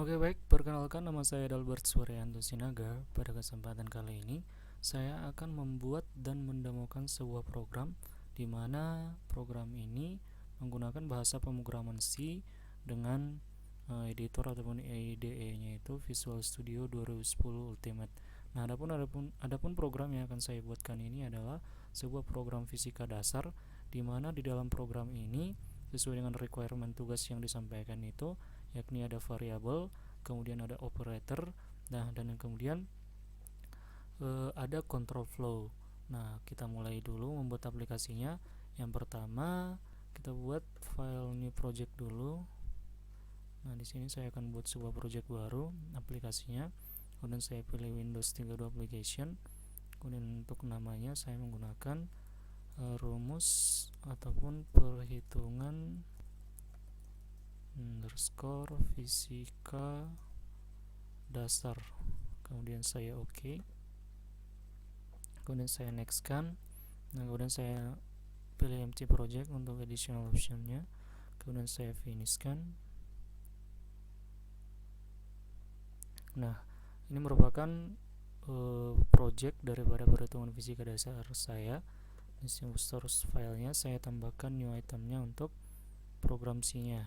Oke baik, perkenalkan nama saya Dalbert Suryanto Sinaga. Pada kesempatan kali ini, saya akan membuat dan mendemokan sebuah program di mana program ini menggunakan bahasa pemrograman C dengan editor ataupun IDE-nya itu Visual Studio 2010 Ultimate. Nah, adapun program yang akan saya buatkan ini adalah sebuah program fisika dasar di mana di dalam program ini sesuai dengan requirement tugas yang disampaikan itu, yakni ada variabel, kemudian ada operator, nah dan yang kemudian ada control flow. Nah, kita mulai dulu membuat aplikasinya. Yang pertama, kita buat file new project dulu. Nah, di sini saya akan buat sebuah project baru aplikasinya. Kemudian saya pilih Windows 32 application. Kemudian untuk namanya saya menggunakan rumus ataupun perhitungan underscore fisika dasar. Kemudian saya oke. Kemudian saya next kan. Nah, kemudian saya pilih empty project untuk additional optionnya. Kemudian saya finish kan. Nah, ini merupakan project daripada perhitungan fisika dasar saya. Di sini source filenya saya tambahkan new itemnya untuk program C-nya.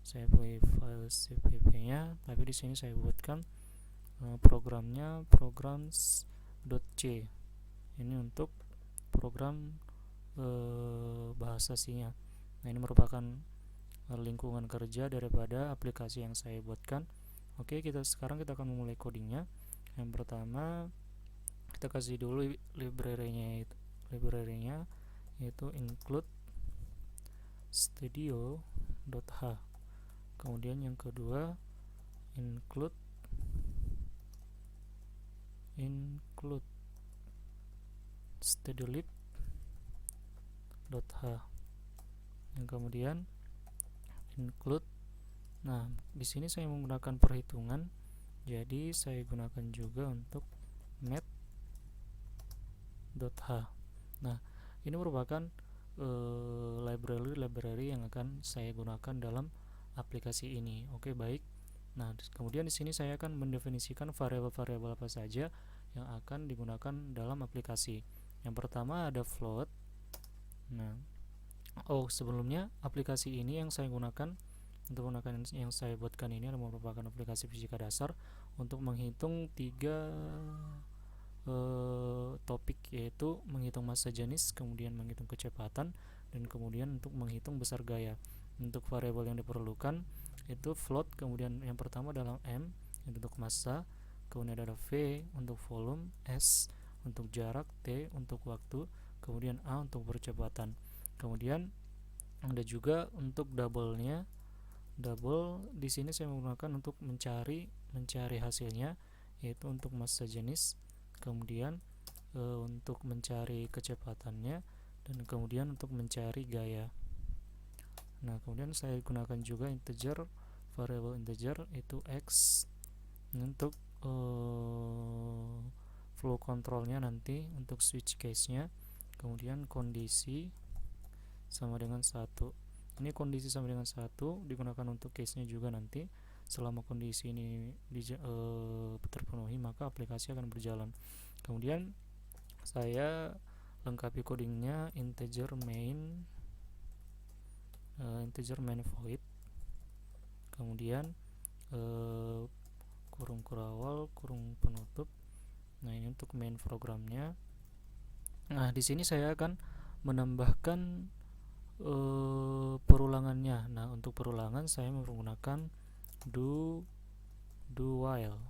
Saya pilih file cpp-nya, tapi di sini saya buatkan programnya programs.c. Ini untuk program bahasa C-nya. Nah, ini merupakan lingkungan kerja daripada aplikasi yang saya buatkan. Oke, sekarang kita akan memulai codingnya. Yang pertama, kita kasih dulu library-nya yaitu include studio.h. Kemudian yang kedua, include studiolib.h. Yang kemudian include. Nah, di sini saya menggunakan perhitungan, jadi saya gunakan juga untuk math.h. Nah, ini merupakan library yang akan saya gunakan dalam aplikasi ini. Oke, baik. Nah, kemudian di sini saya akan mendefinisikan variabel-variabel apa saja yang akan digunakan dalam aplikasi. Yang pertama ada float. Nah, sebelumnya aplikasi ini yang saya gunakan yang saya buatkan ini adalah merupakan aplikasi fisika dasar untuk menghitung 3 topik, yaitu menghitung massa jenis, kemudian menghitung kecepatan, dan kemudian untuk menghitung besar gaya. Untuk variabel yang diperlukan itu float, kemudian yang pertama adalah m untuk massa, kemudian ada v untuk volume, s untuk jarak, t untuk waktu, kemudian a untuk percepatan. Kemudian ada juga untuk double di sini saya menggunakan untuk mencari hasilnya, yaitu untuk massa jenis, kemudian untuk mencari kecepatannya, dan kemudian untuk mencari gaya. Nah, kemudian saya gunakan juga variable integer itu x untuk flow controlnya nanti untuk switch case-nya. Kemudian kondisi sama dengan 1. Ini kondisi sama dengan 1 digunakan untuk case-nya juga nanti. Selama kondisi ini terpenuhi, maka aplikasi akan berjalan. Kemudian saya lengkapi codingnya integer main void, kemudian kurung awal kurung penutup. Nah, ini untuk main programnya. Nah, di sini saya akan menambahkan perulangannya. Nah, untuk perulangan saya menggunakan do while.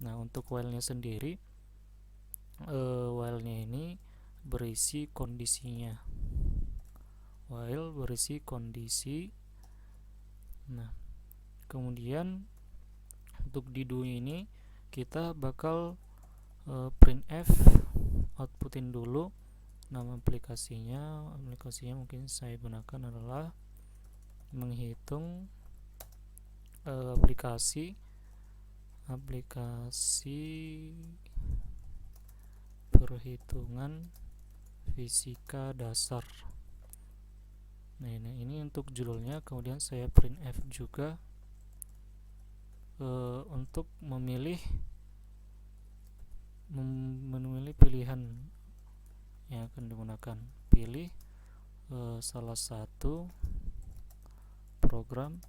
Nah, untuk while-nya sendiri, while-nya ini berisi kondisinya. While berisi kondisi. Nah, kemudian untuk di do ini kita bakal printf, outputin dulu nama aplikasinya mungkin saya gunakan adalah menghitung aplikasi perhitungan fisika dasar. Nah, ini untuk judulnya. Kemudian saya printf juga untuk memilih pilihan yang akan digunakan. Pilih salah satu program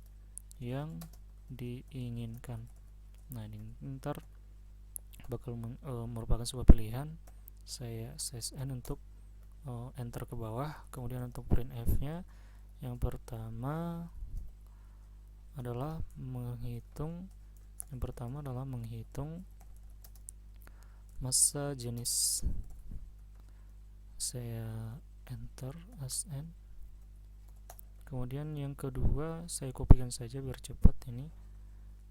yang diinginkan. Nah, ini ntar bakal merupakan sebuah pilihan. Saya CSN untuk enter ke bawah. Kemudian untuk printf nya yang pertama adalah menghitung massa jenis. Saya enter SN. Kemudian yang kedua saya kopikan saja biar cepat ini.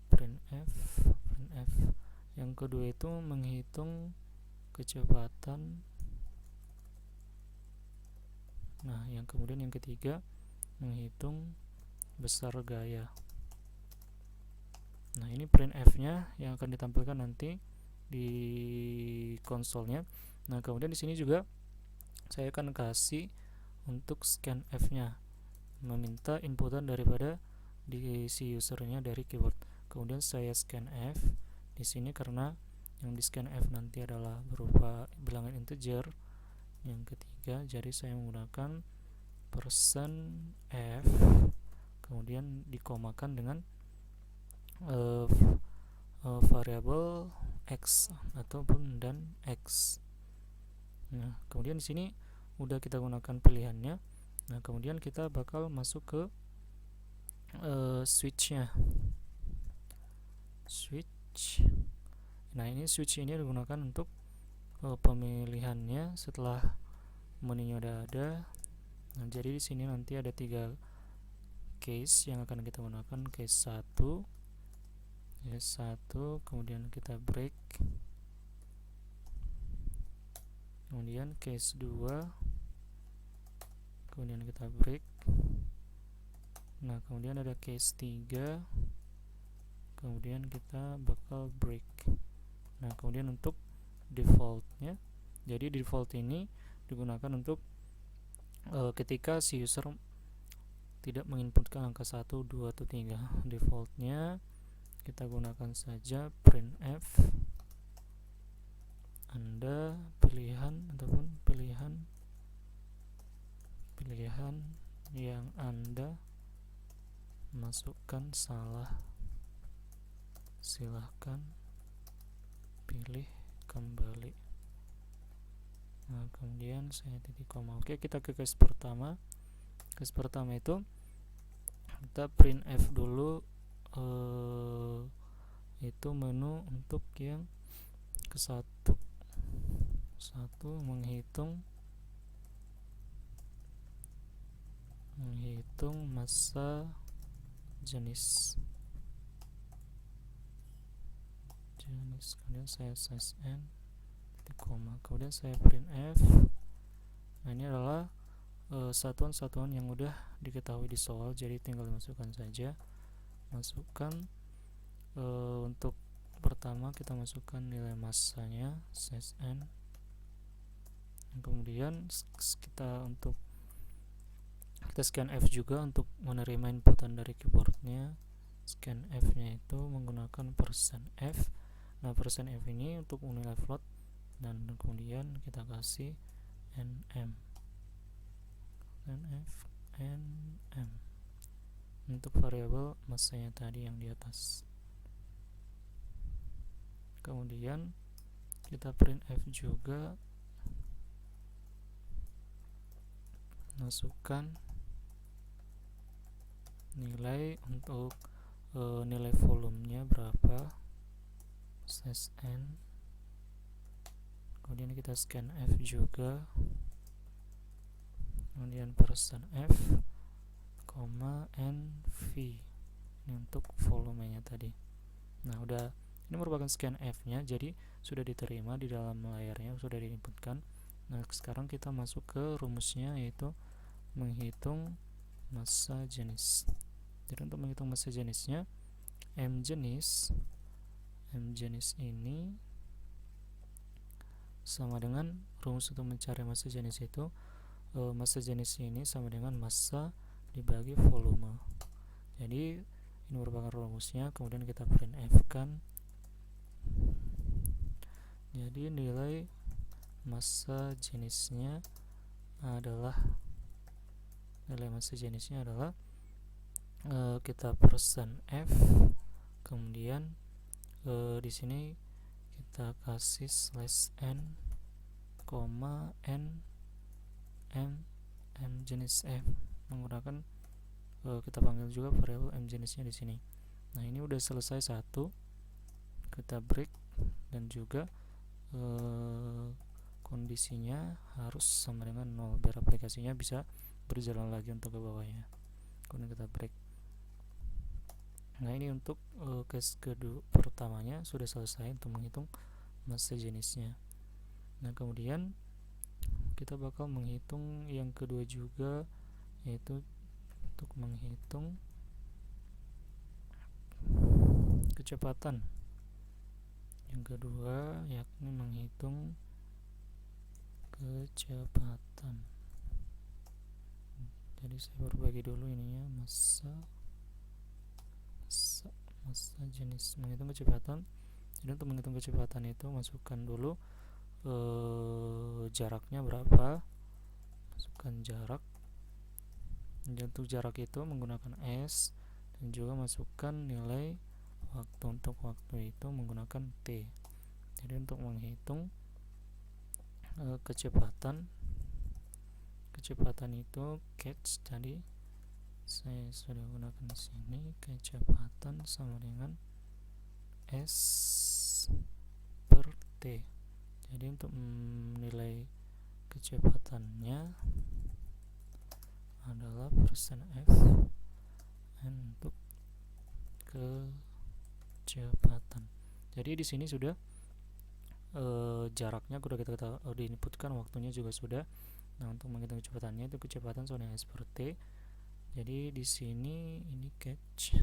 printf. Yang kedua itu menghitung kecepatan. Nah, yang ketiga menghitung besar gaya. Nah, ini printf-nya yang akan ditampilkan nanti di konsolnya. Nah, kemudian di sini juga saya akan kasih untuk scanf-nya, meminta inputan daripada si usernya dari keyboard. Kemudian saya scanf di sini karena yang di scanf nanti adalah berupa bilangan integer. Yang ketiga, jadi saya menggunakan %f, kemudian dikomakan dengan variabel x ataupun dan x. Nah, kemudian di sini udah kita gunakan pilihannya. Nah, kemudian kita bakal masuk ke switch-nya. Nah, ini switch ini digunakan untuk pemilihannya setelah menunya udah ada. Nah, jadi di sini nanti ada 3 case yang akan kita gunakan. Case 1, kemudian kita break. Kemudian case 2, kemudian kita break. Nah, kemudian ada case 3, kemudian kita bakal break. Nah, kemudian untuk defaultnya, jadi default ini digunakan untuk ketika si user tidak menginputkan angka 1, 2, atau 3. Defaultnya kita gunakan saja printf Anda pilihan ataupun pilihan yang Anda masukkan salah, silahkan pilih kembali. Nah, kemudian saya titik koma. Oke, kita ke case pertama. Case pertama itu kita printf dulu itu menu untuk yang ke satu menghitung massa jenis. Kemudian saya CSN titik koma, kemudian saya printf. Nah, ini adalah satuan-satuan yang udah diketahui di soal, jadi tinggal dimasukkan saja. Untuk pertama kita masukkan nilai massanya CSN. Kemudian kita scanf juga untuk menerima inputan dari keyboardnya. Scanf-nya itu menggunakan %f. Nah, %f ini untuk nilai float, dan kemudian kita kasih nm untuk variabel massanya tadi yang di atas. Kemudian kita printf juga masukkan nilai untuk nilai volumenya berapa, CSN. Kemudian kita scanf juga, kemudian %f, nv ini untuk volumenya tadi. Nah, ini merupakan scanf-nya, jadi sudah diterima di dalam layarnya, sudah diinputkan. Nah, sekarang kita masuk ke rumusnya, yaitu menghitung massa jenis. Jadi untuk menghitung massa jenisnya, mjenis ini sama dengan rumus untuk mencari massa jenis itu, massa jenis ini sama dengan massa dibagi volume. Jadi Ini merupakan rumusnya, kemudian kita printf kan. Jadi nilai massa jenisnya adalah kita persen f, kemudian di sini kita kasih slash n, n m jenis f, menggunakan kita panggil juga variabel m jenisnya di sini. Nah, ini udah selesai satu, kita break, dan juga kondisinya harus sama dengan 0 biar aplikasinya bisa berjalan lagi untuk ke bawahnya. Kemudian kita break. Nah, ini untuk case kedua pertamanya sudah selesai untuk menghitung massa jenisnya. Nah, kemudian kita bakal menghitung yang kedua juga, yaitu untuk menghitung kecepatan. Yang kedua yakni menghitung kecepatan. Jadi saya berbagi dulu ininya, massa jenis menghitung kecepatan. Jadi untuk menghitung kecepatan itu masukkan dulu jaraknya berapa, masukkan jarak. Dan untuk jarak itu menggunakan s, dan juga masukkan nilai waktu. Untuk waktu itu menggunakan t. Jadi untuk menghitung kecepatan itu catch, tadi saya sudah gunakan di sini, kecepatan sama dengan s per t. Jadi untuk nilai kecepatannya adalah persen f n untuk kecepatan. Jadi di sini sudah jaraknya sudah kita diinputkan, waktunya juga sudah. Nah, untuk menghitung kecepatannya itu kecepatan sama dengan s per t. Jadi di sini ini catch,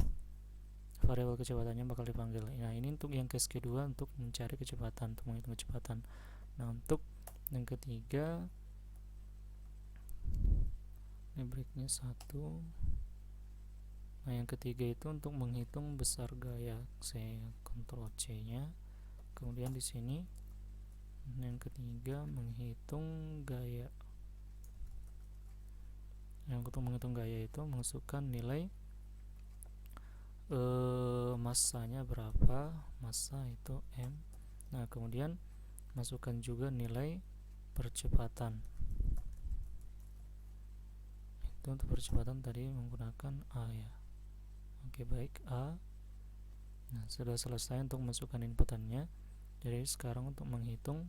variabel kecepatannya bakal dipanggil. Nah, ini untuk yang case kedua, untuk mencari kecepatan, untuk menghitung kecepatan. Nah, untuk yang ketiga, ini breaknya 1. Nah, yang ketiga itu untuk menghitung besar gaya. Saya Ctrl C nya. Kemudian di sini yang ketiga menghitung gaya. Yang untuk menghitung gaya itu masukkan nilai massanya berapa, massa itu m. Nah, kemudian masukkan juga nilai percepatan. Itu untuk percepatan tadi menggunakan a ya. Oke, baik, a. Nah, sudah selesai untuk masukkan inputannya. Jadi sekarang untuk menghitung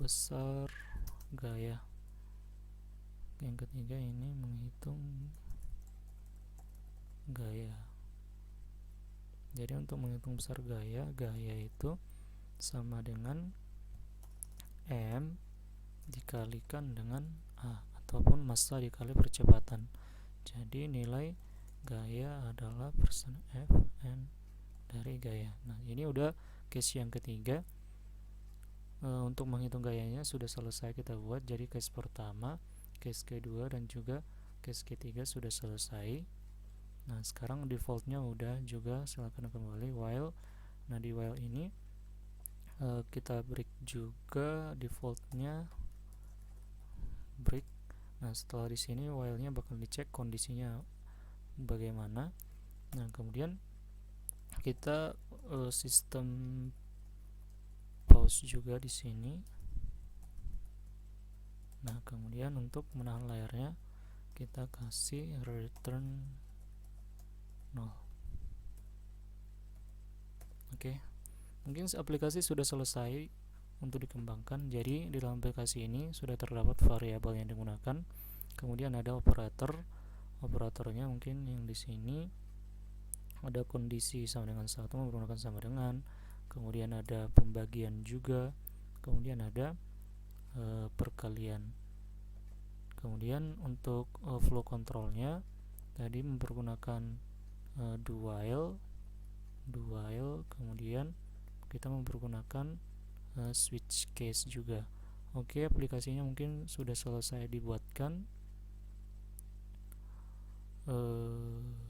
besar gaya. Yang ketiga ini menghitung gaya. Jadi untuk menghitung besar gaya itu sama dengan m dikalikan dengan a, ataupun massa dikali percepatan. Jadi nilai gaya adalah persen f n dari gaya. Nah, ini udah case yang ketiga. Untuk menghitung gayanya sudah selesai kita buat. Jadi case pertama, case kedua, dan juga case ketiga sudah selesai. Nah, sekarang defaultnya udah juga, silakan kembali while. Nah, di while ini kita break juga defaultnya break. Nah, setelah di sini while-nya bakal dicek kondisinya bagaimana. Nah, kemudian kita sistem pause juga di sini. Nah, kemudian untuk menahan layarnya kita kasih return 0. Oke. Mungkin aplikasi sudah selesai untuk dikembangkan. Jadi di dalam aplikasi ini sudah terdapat variabel yang digunakan. Kemudian ada operatornya mungkin yang di sini ada kondisi sama dengan 1 menggunakan sama dengan, kemudian ada pembagian juga, kemudian ada perkalian. Kemudian untuk flow controlnya tadi mempergunakan do while, kemudian kita mempergunakan switch case juga. Oke, aplikasinya mungkin sudah selesai dibuatkan. eh,